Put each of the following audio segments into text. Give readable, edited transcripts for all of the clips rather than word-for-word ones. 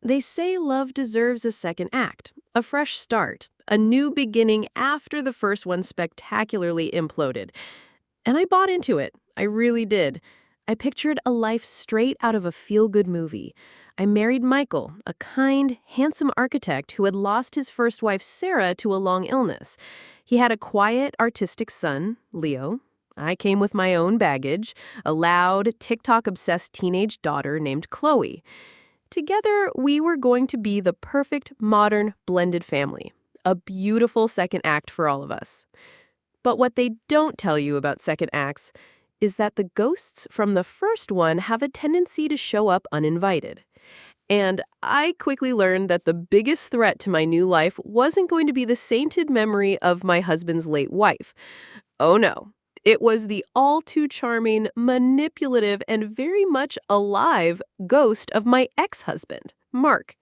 They say love deserves a second act, a fresh start, a new beginning after the first one spectacularly imploded. And I bought into it. I really did. I pictured a life straight out of a feel-good movie. I married Michael, a kind, handsome architect who had lost his first wife, Sarah, to a long illness. He had a quiet, artistic son, Leo. I came with my own baggage, a loud, TikTok-obsessed teenage daughter named Chloe. Together, we were going to be the perfect, modern, blended family. A beautiful second act for all of us. But what they don't tell you about second acts is that the ghosts from the first one have a tendency to show up uninvited. And I quickly learned that the biggest threat to my new life wasn't going to be the sainted memory of my husband's late wife. Oh no. It was the all-too-charming, manipulative, and very much alive ghost of my ex-husband, Mark.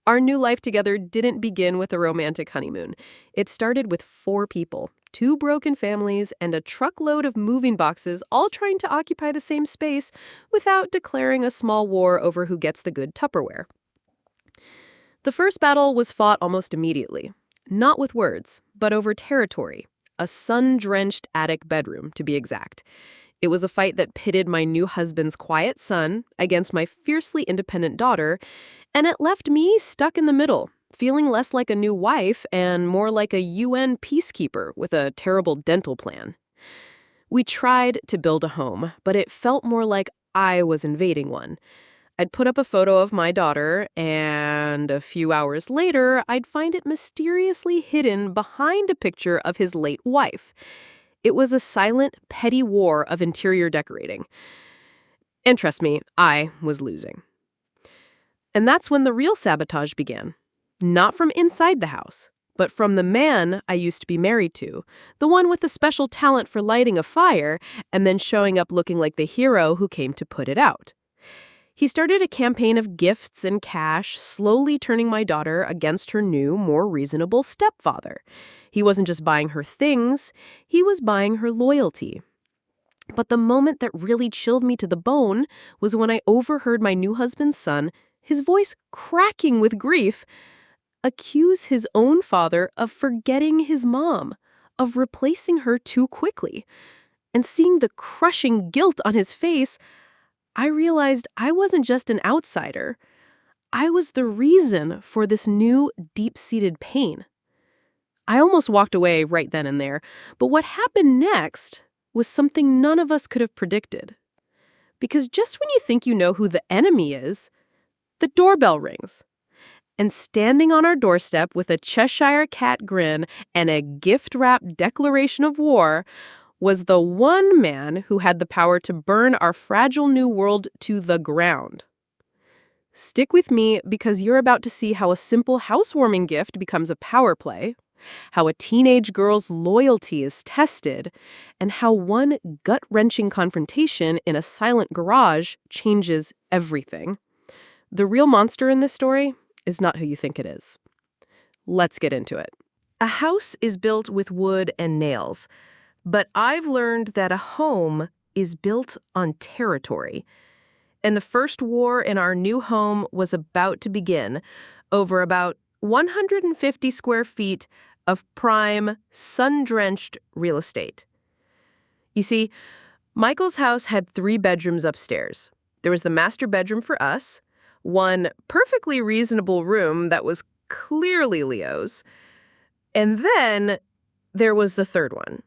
Our new life together didn't begin with a romantic honeymoon. It started with 4 people, 2 broken families, and a truckload of moving boxes all trying to occupy the same space without declaring a small war over who gets the good Tupperware. The first battle was fought almost immediately, not with words, but over territory. A sun-drenched attic bedroom, to be exact. It was a fight that pitted my new husband's quiet son against my fiercely independent daughter, and it left me stuck in the middle, feeling less like a new wife and more like a UN peacekeeper with a terrible dental plan. We tried to build a home, but it felt more like I was invading one. I'd put up a photo of my daughter, and a few hours later, I'd find it mysteriously hidden behind a picture of his late wife. It was a silent, petty war of interior decorating. And trust me, I was losing. And that's when the real sabotage began. Not from inside the house, but from the man I used to be married to, the one with the special talent for lighting a fire and then showing up looking like the hero who came to put it out. He started a campaign of gifts and cash, slowly turning my daughter against her new, more reasonable stepfather. He wasn't just buying her things, he was buying her loyalty. But the moment that really chilled me to the bone was when I overheard my new husband's son, his voice cracking with grief, accuse his own father of forgetting his mom, of replacing her too quickly. And seeing the crushing guilt on his face, I realized I wasn't just an outsider. I was the reason for this new, deep-seated pain. I almost walked away right then and there, but what happened next was something none of us could have predicted. Because just when you think you know who the enemy is, the doorbell rings. And standing on our doorstep with a Cheshire cat grin and a gift-wrapped declaration of war was the one man who had the power to burn our fragile new world to the ground. Stick with me because you're about to see how a simple housewarming gift becomes a power play, how a teenage girl's loyalty is tested, and how one gut-wrenching confrontation in a silent garage changes everything. The real monster in this story is not who you think it is. Let's get into it. A house is built with wood and nails. But I've learned that a home is built on territory. And the first war in our new home was about to begin over about 150 square feet of prime, sun-drenched real estate. You see, Michael's house had 3 bedrooms upstairs. There was the master bedroom for us, one perfectly reasonable room that was clearly Leo's, and then there was the third one.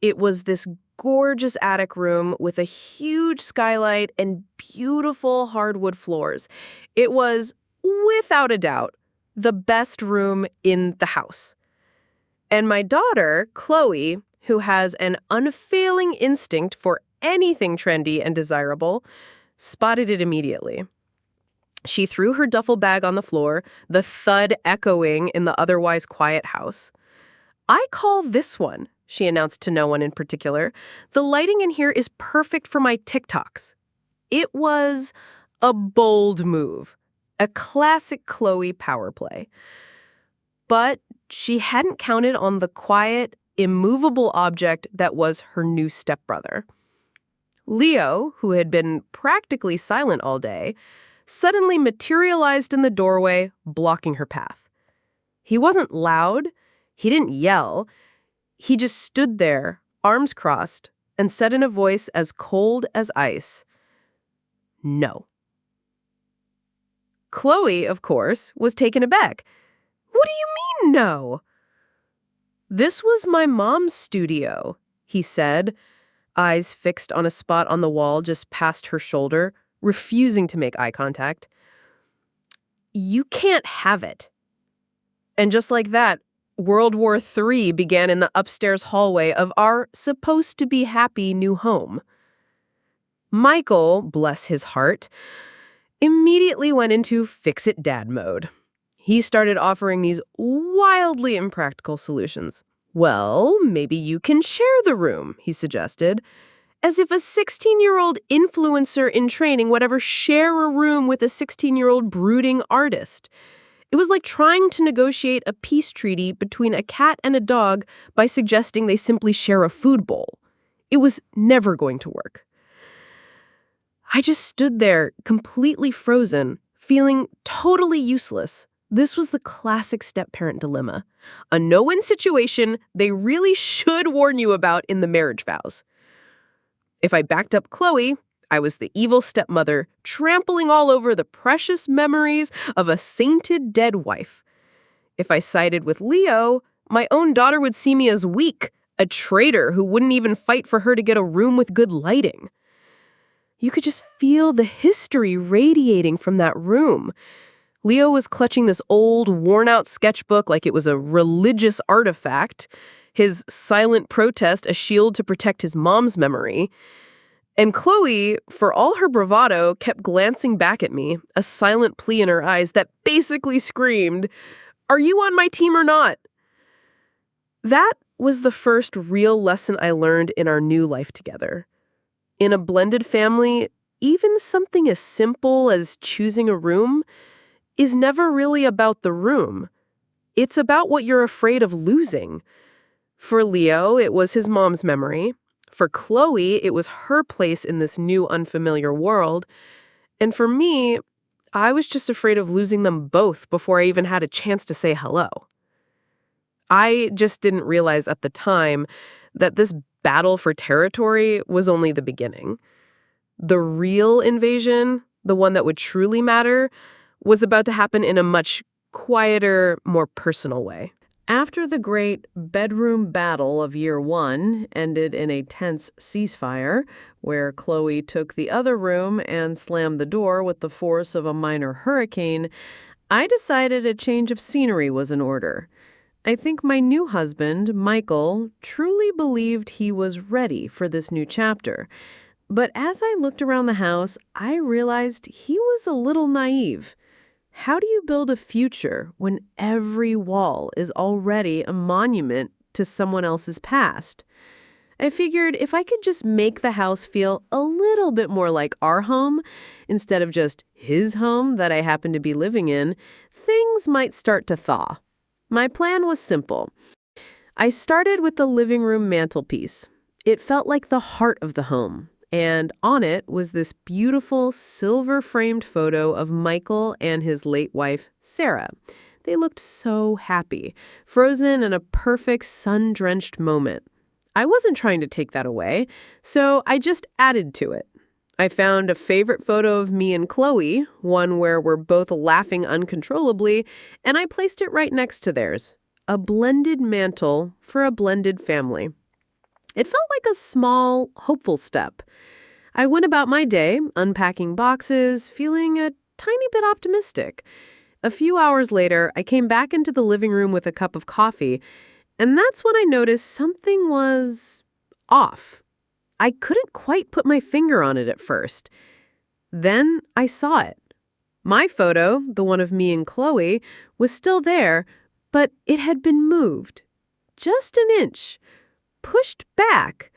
It was this gorgeous attic room with a huge skylight and beautiful hardwood floors. It was, without a doubt, the best room in the house. And my daughter, Chloe, who has an unfailing instinct for anything trendy and desirable, spotted it immediately. She threw her duffel bag on the floor, the thud echoing in the otherwise quiet house. "I call this one," she announced to no one in particular. "The lighting in here is perfect for my TikToks." It was a bold move, a classic Chloe power play. But she hadn't counted on the quiet, immovable object that was her new stepbrother. Leo, who had been practically silent all day, suddenly materialized in the doorway, blocking her path. He wasn't loud. He didn't yell. He just stood there, arms crossed, and said in a voice as cold as ice, "No." Chloe, of course, was taken aback. "What do you mean, no?" "This was my mom's studio," he said, eyes fixed on a spot on the wall just past her shoulder, refusing to make eye contact. "You can't have it." And just like that, World War III began in the upstairs hallway of our supposed-to-be-happy new home. Michael, bless his heart, immediately went into fix-it-dad mode. He started offering these wildly impractical solutions. "Well, maybe you can share the room," he suggested, as if a 16-year-old influencer in training would ever share a room with a 16-year-old brooding artist. It was like trying to negotiate a peace treaty between a cat and a dog by suggesting they simply share a food bowl. It was never going to work. I just stood there, completely frozen, feeling totally useless. This was the classic step-parent dilemma. A no-win situation they really should warn you about in the marriage vows. If I backed up Chloe, I was the evil stepmother, trampling all over the precious memories of a sainted dead wife. If I sided with Leo, my own daughter would see me as weak, a traitor who wouldn't even fight for her to get a room with good lighting. You could just feel the history radiating from that room. Leo was clutching this old, worn-out sketchbook like it was a religious artifact, his silent protest a shield to protect his mom's memory. And Chloe, for all her bravado, kept glancing back at me, a silent plea in her eyes that basically screamed, "Are you on my team or not?" That was the first real lesson I learned in our new life together. In a blended family, even something as simple as choosing a room is never really about the room. It's about what you're afraid of losing. For Leo, it was his mom's memory. For Chloe, it was her place in this new unfamiliar world. And for me, I was just afraid of losing them both before I even had a chance to say hello. I just didn't realize at the time that this battle for territory was only the beginning. The real invasion, the one that would truly matter, was about to happen in a much quieter, more personal way. After the great bedroom battle of year one ended in a tense ceasefire, where Chloe took the other room and slammed the door with the force of a minor hurricane, I decided a change of scenery was in order. I think my new husband, Michael, truly believed he was ready for this new chapter. But as I looked around the house, I realized he was a little naive. How do you build a future when every wall is already a monument to someone else's past? I figured if I could just make the house feel a little bit more like our home, instead of just his home that I happen to be living in, things might start to thaw. My plan was simple. I started with the living room mantelpiece. It felt like the heart of the home. And on it was this beautiful silver-framed photo of Michael and his late wife, Sarah. They looked so happy, frozen in a perfect sun-drenched moment. I wasn't trying to take that away, so I just added to it. I found a favorite photo of me and Chloe, one where we're both laughing uncontrollably, and I placed it right next to theirs. A blended mantle for a blended family. It felt like a small, hopeful step. I went about my day, unpacking boxes, feeling a tiny bit optimistic. A few hours later, I came back into the living room with a cup of coffee, and that's when I noticed something was off. I couldn't quite put my finger on it at first. Then I saw it. My photo, the one of me and Chloe, was still there, but it had been moved. Just an inch. Pushed back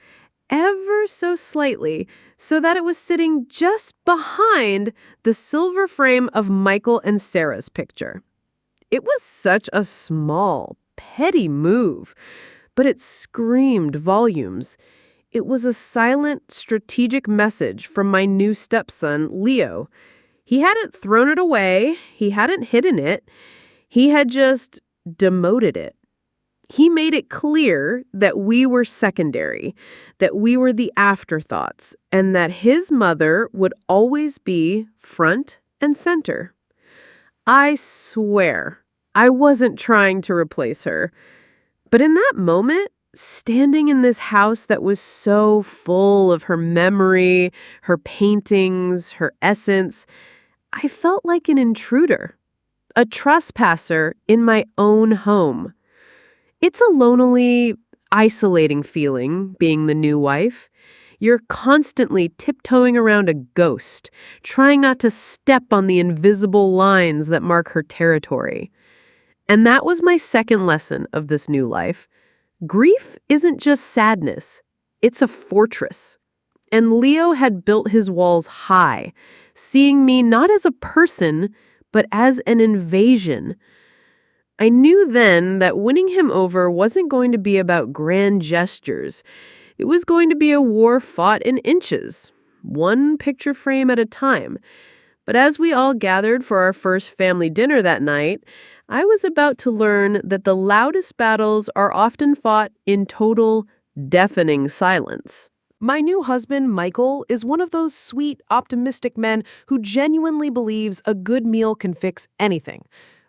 ever so slightly so that it was sitting just behind the silver frame of Michael and Sarah's picture. It was such a small, petty move, but it screamed volumes. It was a silent, strategic message from my new stepson, Leo. He hadn't thrown it away. He hadn't hidden it. He had just demoted it. He made it clear that we were secondary, that we were the afterthoughts, and that his mother would always be front and center. I swear, I wasn't trying to replace her. But in that moment, standing in this house that was so full of her memory, her paintings, her essence, I felt like an intruder, a trespasser in my own home. It's a lonely, isolating feeling, being the new wife. You're constantly tiptoeing around a ghost, trying not to step on the invisible lines that mark her territory. And that was my second lesson of this new life. Grief isn't just sadness. It's a fortress. And Leo had built his walls high, seeing me not as a person, but as an invasion. I knew then that winning him over wasn't going to be about grand gestures. It was going to be a war fought in inches, one picture frame at a time. But as we all gathered for our first family dinner that night, I was about to learn that the loudest battles are often fought in total, deafening silence. My new husband, Michael, is one of those sweet, optimistic men who genuinely believes a good meal can fix anything.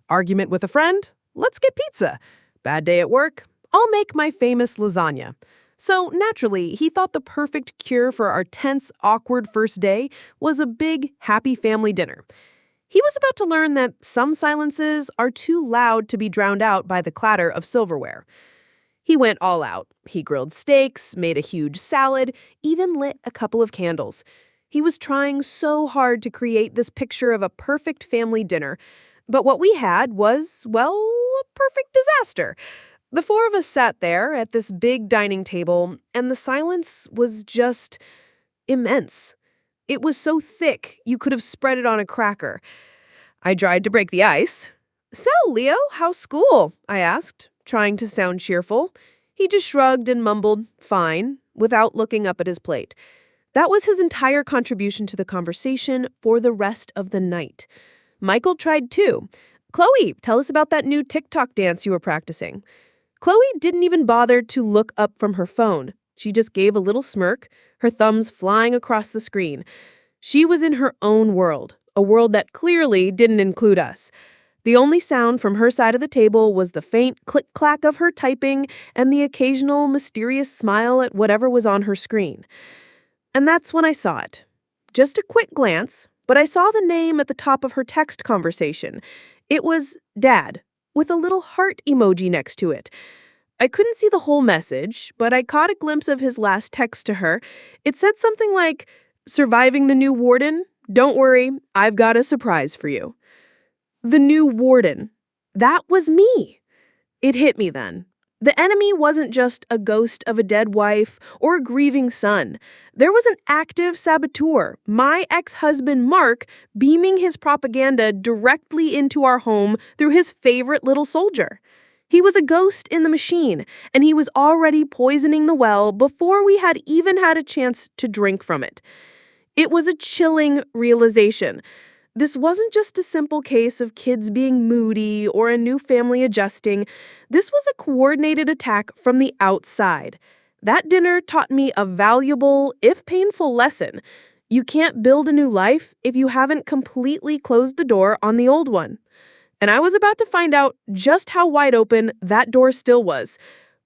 Argument with a friend? Let's get pizza. Bad day at work? I'll make my famous lasagna. So naturally, he thought the perfect cure for our tense, awkward first day was a big, happy family dinner. He was about to learn that some silences are too loud to be drowned out by the clatter of silverware. He went all out. He grilled steaks, made a huge salad, even lit a couple of candles. He was trying so hard to create this picture of a perfect family dinner. But what we had was, well, a perfect disaster. The four of us sat there at this big dining table, and the silence was just immense. It was so thick you could have spread it on a cracker. I tried to break the ice. "So, Leo, how's school?" I asked, trying to sound cheerful. He just shrugged and mumbled, "Fine," without looking up at his plate. That was his entire contribution to the conversation for the rest of the night. Michael tried too. "Chloe, tell us about that new TikTok dance you were practicing." Chloe didn't even bother to look up from her phone. She just gave a little smirk, her thumbs flying across the screen. She was in her own world, a world that clearly didn't include us. The only sound from her side of the table was the faint click-clack of her typing and the occasional mysterious smile at whatever was on her screen. And that's when I saw it. Just a quick glance, but I saw the name at the top of her text conversation. It was Dad, with a little heart emoji next to it. I couldn't see the whole message, but I caught a glimpse of his last text to her. It said something like, "Surviving the new warden? Don't worry, I've got a surprise for you." The new warden. That was me. It hit me then. The enemy wasn't just a ghost of a dead wife or a grieving son. There was an active saboteur, my ex-husband Mark, beaming his propaganda directly into our home through his favorite little soldier. He was a ghost in the machine, and he was already poisoning the well before we had even had a chance to drink from it. It was a chilling realization. This wasn't just a simple case of kids being moody or a new family adjusting. This was a coordinated attack from the outside. That dinner taught me a valuable, if painful, lesson. You can't build a new life if you haven't completely closed the door on the old one. And I was about to find out just how wide open that door still was.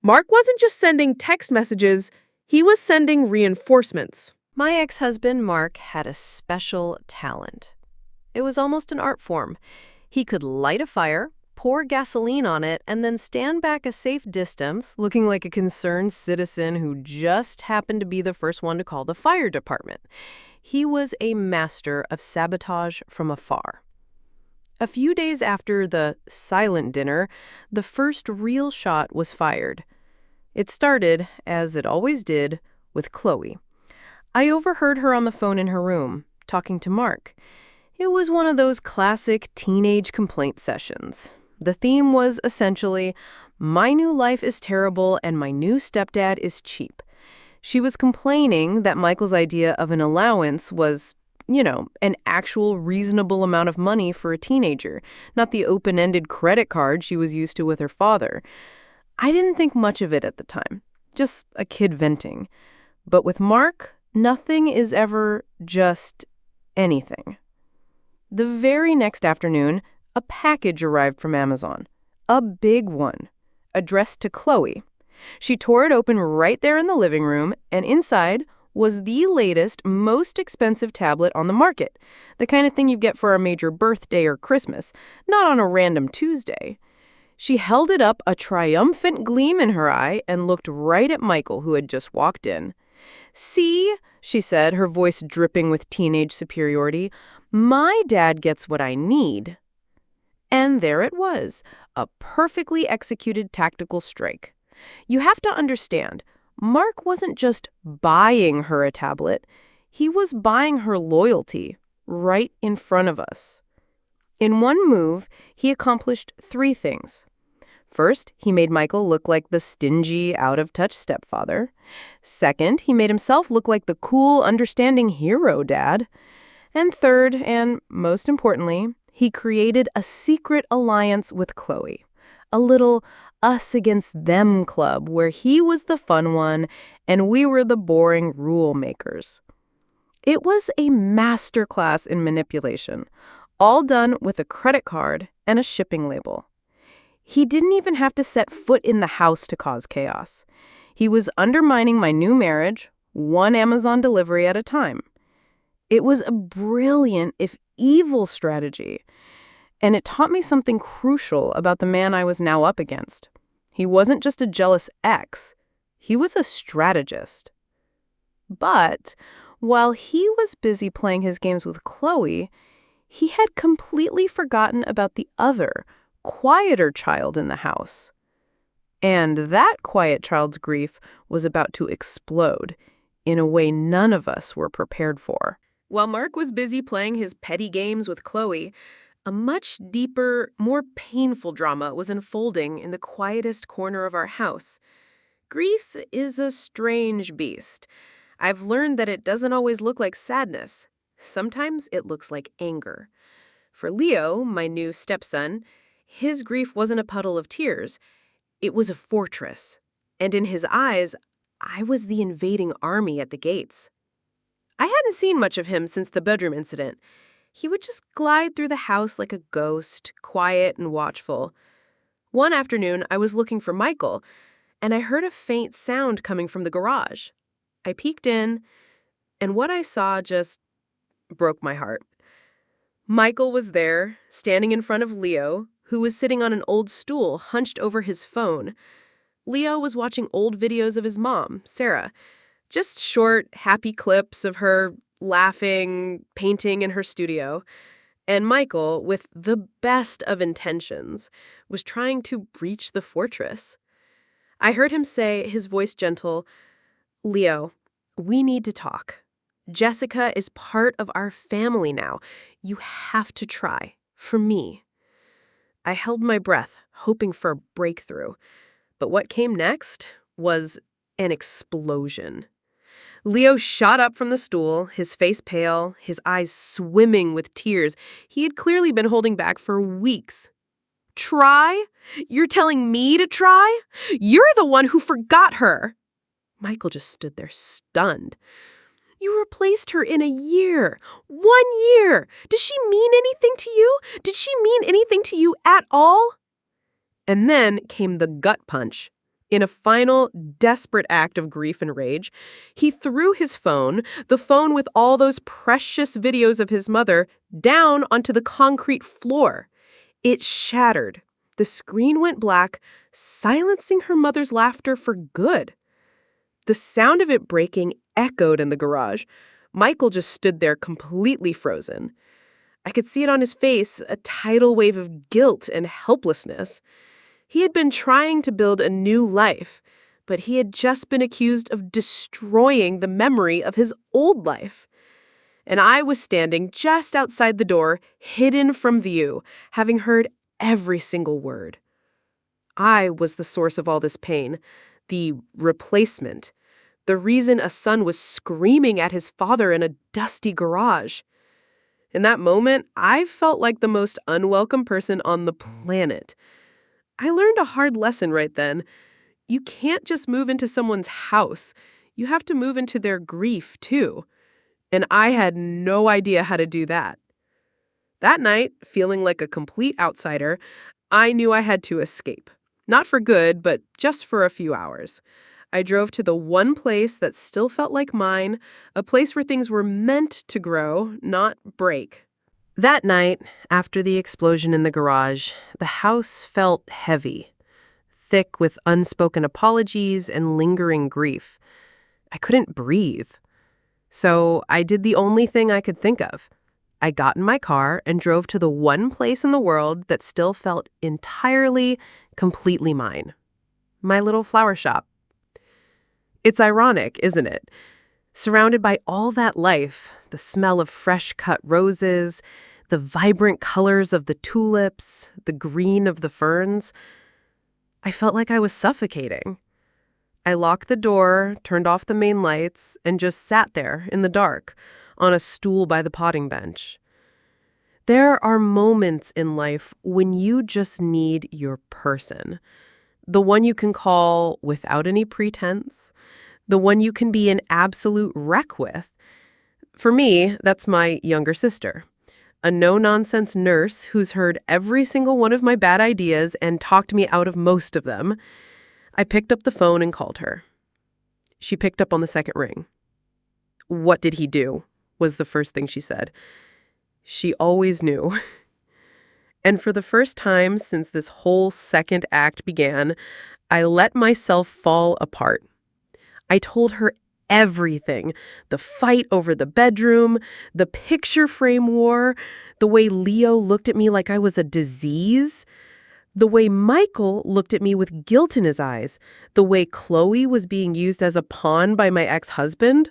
Mark wasn't just sending text messages, he was sending reinforcements. My ex-husband, Mark, had a special talent. It was almost an art form. He could light a fire, pour gasoline on it, and then stand back a safe distance, looking like a concerned citizen who just happened to be the first one to call the fire department. He was a master of sabotage from afar. A few days after the silent dinner, the first real shot was fired. It started, as it always did, with Chloe. I overheard her on the phone in her room, talking to Mark. It was one of those classic teenage complaint sessions. The theme was essentially, "My new life is terrible and my new stepdad is cheap." She was complaining that Michael's idea of an allowance was an actual reasonable amount of money for a teenager, not the open-ended credit card she was used to with her father. I didn't think much of it at the time, just a kid venting. But with Mark, nothing is ever just anything. The very next afternoon, a package arrived from Amazon. A big one, addressed to Chloe. She tore it open right there in the living room, and inside was the latest, most expensive tablet on the market. The kind of thing you get for a major birthday or Christmas, not on a random Tuesday. She held it up, a triumphant gleam in her eye, and looked right at Michael, who had just walked in. "See," she said, her voice dripping with teenage superiority, "my dad gets what I need." And there it was, a perfectly executed tactical strike. You have to understand, Mark wasn't just buying her a tablet, he was buying her loyalty right in front of us. In one move, he accomplished 3 things. First, he made Michael look like the stingy, out-of-touch stepfather. Second, he made himself look like the cool, understanding hero dad. And third, and most importantly, he created a secret alliance with Chloe. A little us against them club where he was the fun one and we were the boring rule makers. It was a masterclass in manipulation, all done with a credit card and a shipping label. He didn't even have to set foot in the house to cause chaos. He was undermining my new marriage, one Amazon delivery at a time. It was a brilliant, if evil, strategy. And it taught me something crucial about the man I was now up against. He wasn't just a jealous ex. He was a strategist. But while he was busy playing his games with Chloe, he had completely forgotten about the other, quieter child in the house. And that quiet child's grief was about to explode in a way none of us were prepared for. While Mark was busy playing his petty games with Chloe, a much deeper, more painful drama was unfolding in the quietest corner of our house. Grief is a strange beast. I've learned that it doesn't always look like sadness. Sometimes it looks like anger. For Leo, my new stepson, his grief wasn't a puddle of tears. It was a fortress. And in his eyes, I was the invading army at the gates. I hadn't seen much of him since the bedroom incident. He would just glide through the house like a ghost, quiet and watchful. One afternoon, I was looking for Michael, and I heard a faint sound coming from the garage. I peeked in, and what I saw just broke my heart. Michael was there, standing in front of Leo, who was sitting on an old stool hunched over his phone. Leo was watching old videos of his mom, Sarah. Just short, happy clips of her laughing, painting in her studio. And Michael, with the best of intentions, was trying to breach the fortress. I heard him say, his voice gentle, "Leo, we need to talk. Jessica is part of our family now. You have to try, for me." I held my breath, hoping for a breakthrough. But what came next was an explosion. Leo shot up from the stool, his face pale, his eyes swimming with tears he had clearly been holding back for weeks. "Try? You're telling me to try? You're the one who forgot her." Michael just stood there stunned. "You replaced her in a year. 1 year. Does she mean anything to you? Did she mean anything to you at all?" And then came the gut punch. In a final, desperate act of grief and rage, he threw his phone, the phone with all those precious videos of his mother, down onto the concrete floor. It shattered. The screen went black, silencing her mother's laughter for good. The sound of it breaking echoed in the garage. Michael just stood there completely frozen. I could see it on his face, a tidal wave of guilt and helplessness. He had been trying to build a new life, but he had just been accused of destroying the memory of his old life. And I was standing just outside the door, hidden from view, having heard every single word. I was the source of all this pain, the replacement, the reason a son was screaming at his father in a dusty garage. In that moment, I felt like the most unwelcome person on the planet. I learned a hard lesson right then. You can't just move into someone's house. You have to move into their grief, too. And I had no idea how to do that. That night, feeling like a complete outsider, I knew I had to escape. Not for good, but just for a few hours. I drove to the one place that still felt like mine, a place where things were meant to grow, not break. That night, after the explosion in the garage, the house felt heavy, thick with unspoken apologies and lingering grief. I couldn't breathe. So I did the only thing I could think of. I got in my car and drove to the one place in the world that still felt entirely, completely mine. My little flower shop. It's ironic, isn't it? Surrounded by all that life, the smell of fresh-cut roses, the vibrant colors of the tulips, the green of the ferns, I felt like I was suffocating. I locked the door, turned off the main lights, and just sat there in the dark, on a stool by the potting bench. There are moments in life when you just need your person. The one you can call without any pretense. The one you can be an absolute wreck with. For me, that's my younger sister. A no-nonsense nurse who's heard every single one of my bad ideas and talked me out of most of them. I picked up the phone and called her. She picked up on the second ring. "What did he do?" was the first thing she said. She always knew. And for the first time since this whole second act began, I let myself fall apart. I told her everything. The fight over the bedroom, the picture frame war, the way Leo looked at me like I was a disease, the way Michael looked at me with guilt in his eyes, the way Chloe was being used as a pawn by my ex-husband.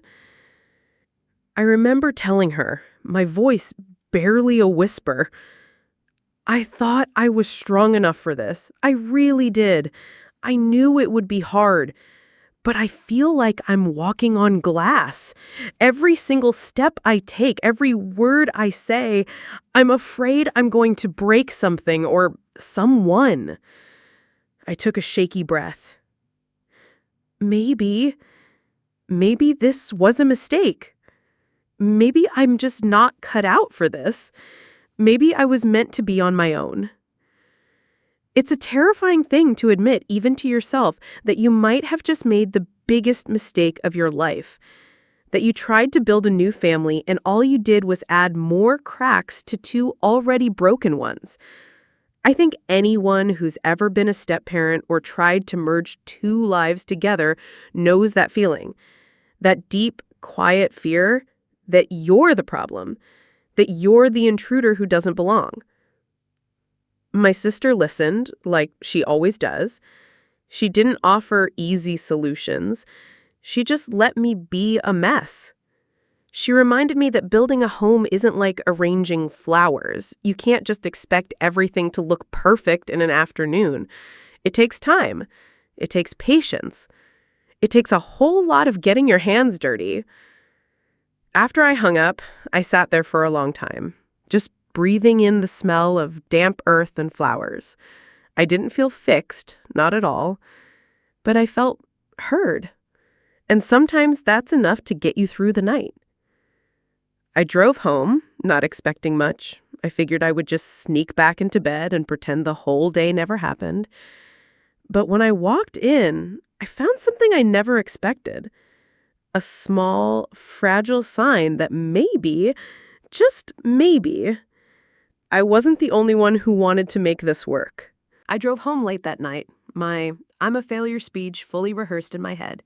I remember telling her, my voice barely a whisper, I thought I was strong enough for this. I really did. I knew it would be hard. But I feel like I'm walking on glass. Every single step I take, every word I say, I'm afraid I'm going to break something or someone. I took a shaky breath. Maybe this was a mistake. Maybe I'm just not cut out for this. Maybe I was meant to be on my own. It's a terrifying thing to admit, even to yourself, that you might have just made the biggest mistake of your life. That you tried to build a new family and all you did was add more cracks to two already broken ones. I think anyone who's ever been a step-parent or tried to merge two lives together knows that feeling. That deep, quiet fear that you're the problem, that you're the intruder who doesn't belong. My sister listened, like she always does. She didn't offer easy solutions. She just let me be a mess. She reminded me that building a home isn't like arranging flowers. You can't just expect everything to look perfect in an afternoon. It takes time. It takes patience. It takes a whole lot of getting your hands dirty. After I hung up, I sat there for a long time, just breathing in the smell of damp earth and flowers. I didn't feel fixed, not at all, but I felt heard. And sometimes that's enough to get you through the night. I drove home, not expecting much. I figured I would just sneak back into bed and pretend the whole day never happened. But when I walked in, I found something I never expected. A small, fragile sign that maybe, just maybe, I wasn't the only one who wanted to make this work. I drove home late that night, my I'm a failure speech fully rehearsed in my head.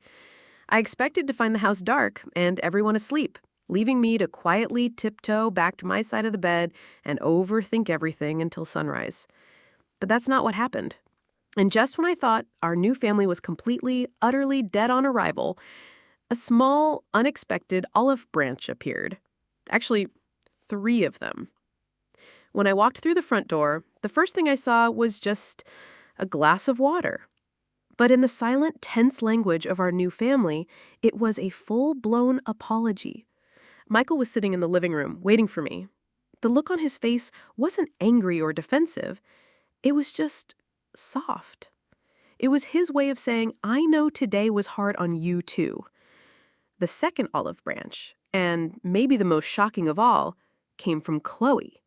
I expected to find the house dark and everyone asleep, leaving me to quietly tiptoe back to my side of the bed and overthink everything until sunrise. But that's not what happened. And just when I thought our new family was completely, utterly dead on arrival, a small, unexpected olive branch appeared. Actually, 3 of them. When I walked through the front door, the first thing I saw was just a glass of water. But in the silent, tense language of our new family, it was a full-blown apology. Michael was sitting in the living room, waiting for me. The look on his face wasn't angry or defensive. It was just soft. It was his way of saying, I know today was hard on you too. The second olive branch, and maybe the most shocking of all, came from Chloe.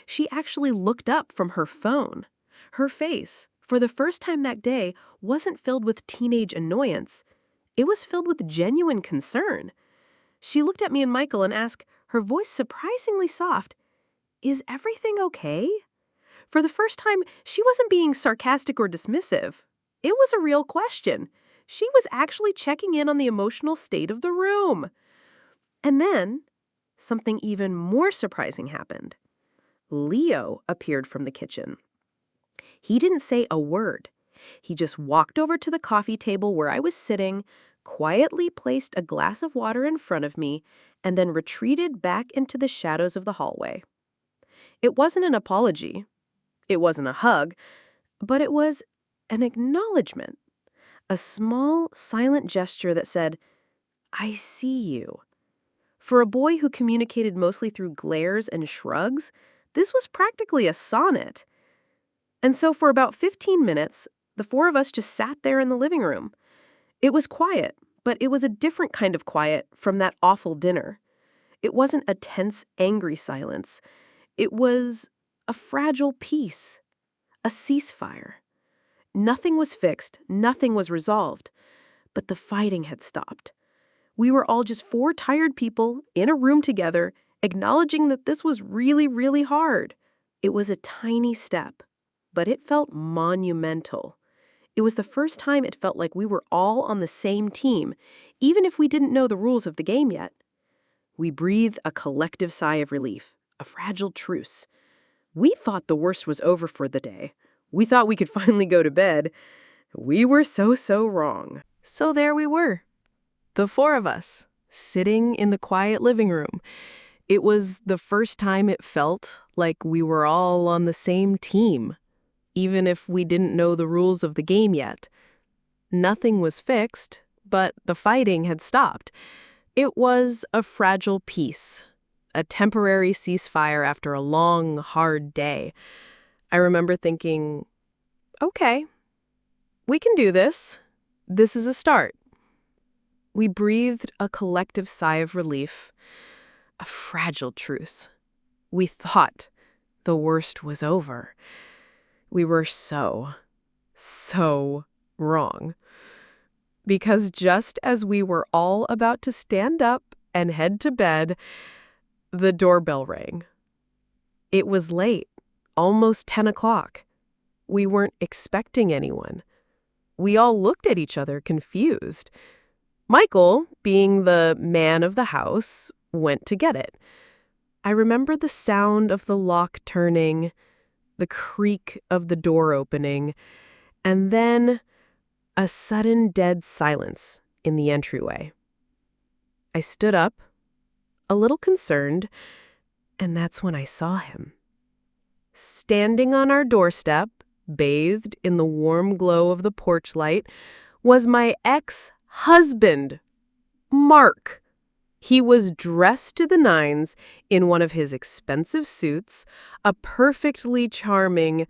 She actually looked up from her phone. Her face, for the first time that day, wasn't filled with teenage annoyance. It was filled with genuine concern. She looked at me and Michael and asked, her voice surprisingly soft, "Is everything okay?" For the first time, she wasn't being sarcastic or dismissive. It was a real question. She was actually checking in on the emotional state of the room. And then, something even more surprising happened. Leo appeared from the kitchen. He didn't say a word. He just walked over to the coffee table where I was sitting, quietly placed a glass of water in front of me, and then retreated back into the shadows of the hallway. It wasn't an apology. It wasn't a hug, but it was an acknowledgement. A small, silent gesture that said, I see you. For a boy who communicated mostly through glares and shrugs, this was practically a sonnet. And so for about 15 minutes, the four of us just sat there in the living room. It was quiet, but it was a different kind of quiet from that awful dinner. It wasn't a tense, angry silence. It was a fragile peace, a ceasefire. Nothing was fixed, nothing was resolved, but the fighting had stopped. We were all just four tired people in a room together, acknowledging that this was really, really hard. It was a tiny step, but it felt monumental. It was the first time it felt like we were all on the same team, even if we didn't know the rules of the game yet. We breathed a collective sigh of relief, a fragile truce. We thought the worst was over for the day. We thought we could finally go to bed. We were so wrong. So there we were, the four of us, sitting in the quiet living room. It was the first time it felt like we were all on the same team, even if we didn't know the rules of the game yet. Nothing was fixed, but the fighting had stopped. It was a fragile peace, a temporary ceasefire after a long, hard day. I remember thinking, okay, we can do this. This is a start. We breathed a collective sigh of relief, a fragile truce. We thought the worst was over. We were so wrong. Because just as we were all about to stand up and head to bed, the doorbell rang. It was late, almost 10 o'clock. We weren't expecting anyone. We all looked at each other confused. Michael, being the man of the house, went to get it. I remember the sound of the lock turning, the creak of the door opening, and then a sudden dead silence in the entryway. I stood up, a little concerned, and that's when I saw him. Standing on our doorstep, bathed in the warm glow of the porch light, was my ex-husband, Mark. He was dressed to the nines in one of his expensive suits, a perfectly charming,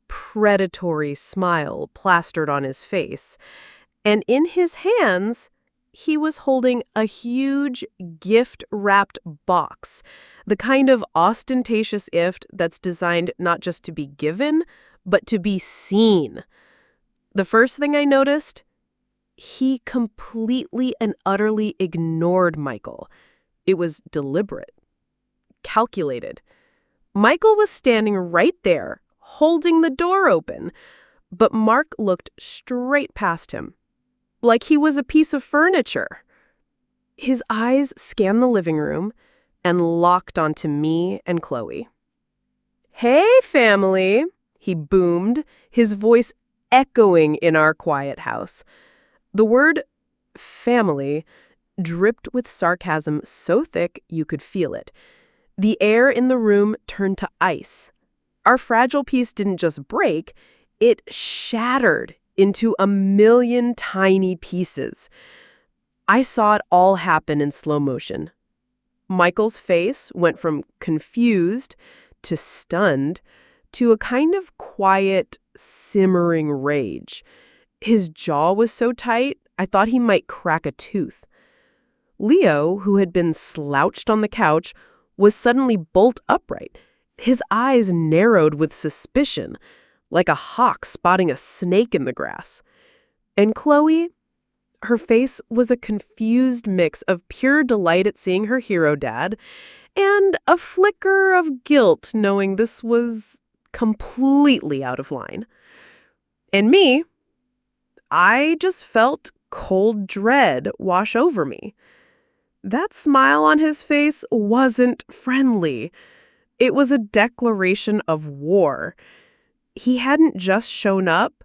predatory smile plastered on his face, and in his hands, he was holding a huge gift-wrapped box, the kind of ostentatious gift that's designed not just to be given, but to be seen. The first thing I noticed, he completely and utterly ignored Michael. It was deliberate, calculated. Michael was standing right there, holding the door open, but Mark looked straight past him, like he was a piece of furniture. His eyes scanned the living room and locked onto me and Chloe. "Hey, family," he boomed, his voice echoing in our quiet house. The word family dripped with sarcasm so thick you could feel it. The air in the room turned to ice. Our fragile piece didn't just break, it shattered into a million tiny pieces. I saw it all happen in slow motion. Michael's face went from confused to stunned to a kind of quiet, simmering rage. His jaw was so tight, I thought he might crack a tooth. Leo, who had been slouched on the couch, was suddenly bolt upright. His eyes narrowed with suspicion, like a hawk spotting a snake in the grass. And Chloe, her face was a confused mix of pure delight at seeing her hero dad and a flicker of guilt knowing this was completely out of line. And me, I just felt cold dread wash over me. That smile on his face wasn't friendly. It was a declaration of war. He hadn't just shown up,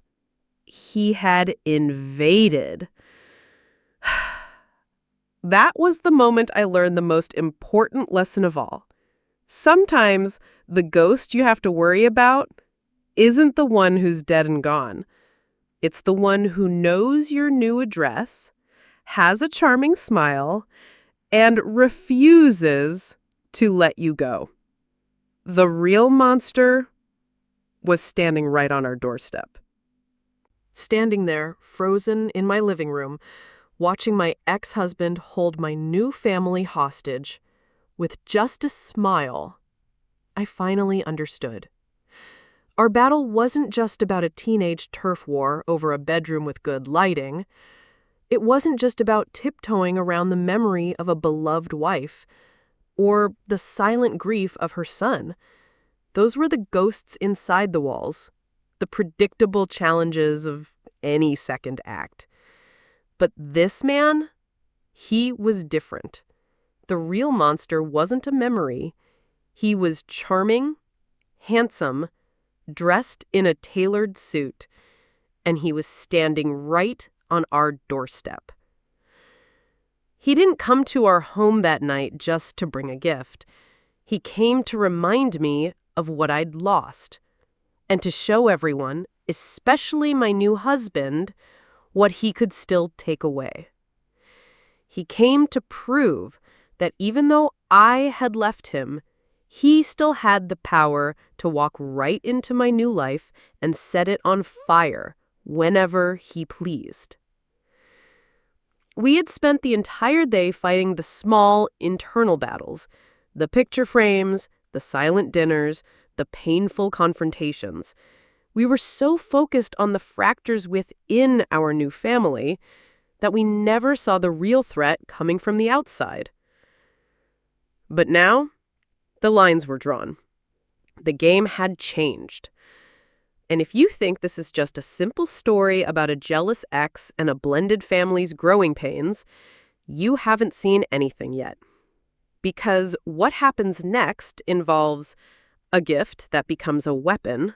he had invaded. That was the moment I learned the most important lesson of all. Sometimes the ghost you have to worry about isn't the one who's dead and gone. It's the one who knows your new address, has a charming smile, and refuses to let you go. The real monster was standing right on our doorstep. Standing there, frozen in my living room, watching my ex-husband hold my new family hostage, with just a smile, I finally understood. Our battle wasn't just about a teenage turf war over a bedroom with good lighting. It wasn't just about tiptoeing around the memory of a beloved wife, or the silent grief of her son. Those were the ghosts inside the walls, the predictable challenges of any second act. But this man, he was different. The real monster wasn't a memory. He was charming, handsome, dressed in a tailored suit, and he was standing right on our doorstep. He didn't come to our home that night just to bring a gift. He came to remind me of what I'd lost, and to show everyone, especially my new husband, what he could still take away. He came to prove that even though I had left him, he still had the power to walk right into my new life and set it on fire whenever he pleased. We had spent the entire day fighting the small, internal battles, the picture frames, the silent dinners, the painful confrontations. We were so focused on the fractures within our new family that we never saw the real threat coming from the outside. But now, the lines were drawn. The game had changed. And if you think this is just a simple story about a jealous ex and a blended family's growing pains, you haven't seen anything yet. Because what happens next involves a gift that becomes a weapon,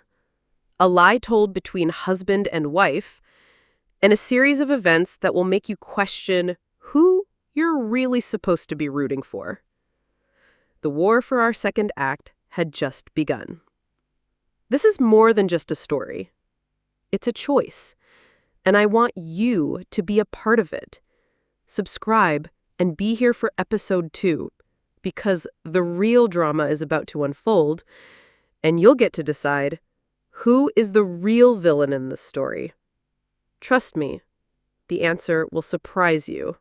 a lie told between husband and wife, and a series of events that will make you question who you're really supposed to be rooting for. The war for our second act had just begun. This is more than just a story. It's a choice, and I want you to be a part of it. Subscribe and be here for episode 2, because the real drama is about to unfold, and you'll get to decide who is the real villain in this story. Trust me, the answer will surprise you.